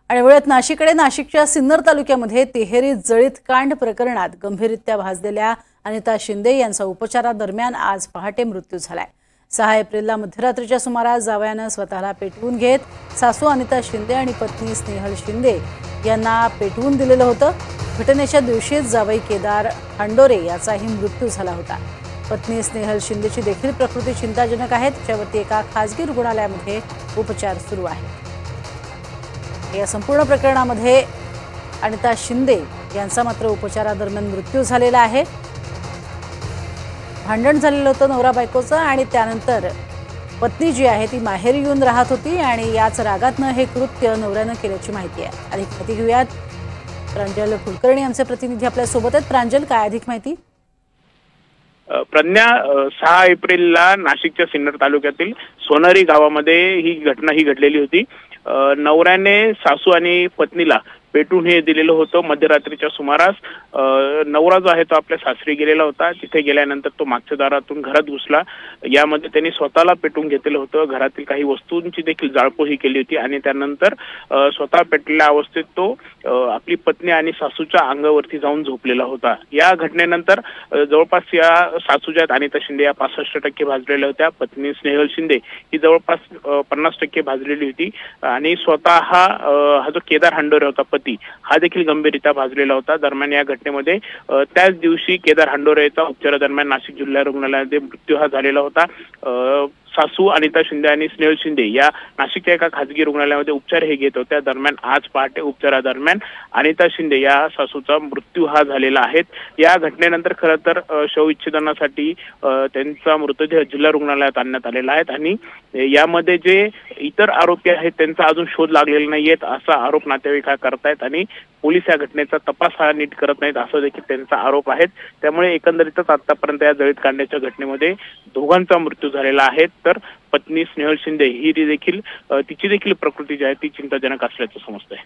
आणि वळत नाशिककडे नाशिकच्या सिन्नर तालुक्यामध्ये तिहेरी जळीत कांड प्रकरणात गंभीररित्या भाजलेल्या अनिता शिंदे यांचा उपचारादरम्यान आज पहाटे मृत्यू झालाय। 6 एप्रिलला मध्यरात्रीच्या सुमारास जावयानं स्वतःला पेटवून घेत सासू अनिता शिंदे आणि पत्नी स्नेहल शिंदे यांना पेटवून दिलेलं होतं। घटनेच्या दिवशीच जावई केदार हांडोरे याचाही मृत्यू झाला होता। पत्नी स्नेहल शिंदेची देखील प्रकृती चिंताजनक आहे। तिच्यावरती एका खासगी रुग्णालयामध्ये उपचार सुरू आहेत। या संपूर्ण प्रकरणामध्ये अनिता शिंदे यांचा मात्र उपचारादरम्यान मृत्यू झालेला आहे। भांडण झालेलं होतं नवरा बायकोचं आणि त्यानंतर पत्नी जी आहे ती माहेरी येऊन राहत होती आणि याच रागातनं हे कृत्य नवऱ्यानं केल्याची माहिती आहे। अधिक माहिती घेऊयात, प्रांजल कुलकर्णी आमचे प्रतिनिधी आपल्या सोबत आहेत। प्रांजल, काय अधिक माहिती? प्रज्ञा, 6 एप्रिलला नाशिकच्या सिन्नर तालुक्यातील सोनारी गावामध्ये ही घटना घडलेली होती। नवऱ्याने सासू आणि पत्नीला पेटून हे दिलेलं होतं। मध्यरात्रीच्या सुमारास नवरा जो आहे तो आपल्या सासरी गेलेला होता। तिथे गेल्यानंतर तो मागच्या दारातून घरात घुसला। यामध्ये त्यांनी स्वतःला पेटून घेतलेलं होतं। घरातील काही वस्तूंची देखील जाळपोळी केली होती आणि त्यानंतर स्वतः पेटलेल्या अवस्थेत तो आपली पत्नी आणि सासूच्या अंगावरती जाऊन झोपलेला होता। या घटनेनंतर जवळपास या सासू ज्या अनिता शिंदे या 65% भाजलेल्या होत्या। पत्नी स्नेहल शिंदे ही जवळपास 50% भाजलेली होती आणि स्वतः हा जो केदार हांडोरे होता हा देखील गंभीररित्या भाजलेला होता। दरम्यान या घटनेमध्ये त्याच दिवशी केदार हांडोरेचा उपचारादरम्यान नाशिक जिल्हा रुग्णालयामध्ये मृत्यू हा झालेला होता। सासू अनिता शिंदे आणि स्नेहल शिंदे या नाशिकच्या एका खासगी रुग्णालयामध्ये उपचार हे घेत होत्या। दरम्यान आज पहाटे उपचारादरम्यान अनिता शिंदे या सासूचा मृत्यू हा झालेला आहे। या घटनेनंतर खरं तर शवविच्छेदनासाठी त्यांचा मृतदेह जिल्हा रुग्णालयात आणण्यात आलेला आहे आणि यामध्ये जे इतर आरोपी आहेत त्यांचा अजून शोध लागलेला नाहीये असा आरोप नातेवाईक करतायत आणि पोलीस या घटनेचा तपास हा नीट करत नाहीत असं देखील त्यांचा आरोप आहे। त्यामुळे एकंदरीतच आतापर्यंत या जळीत कांडाच्या घटनेमध्ये दोघांचा मृत्यू झालेला आहे। तर पत्नी स्नेहल शिंदे ही देखील तिची देखील प्रकृती जी आहे ती चिंताजनक असल्याचं समजतंय।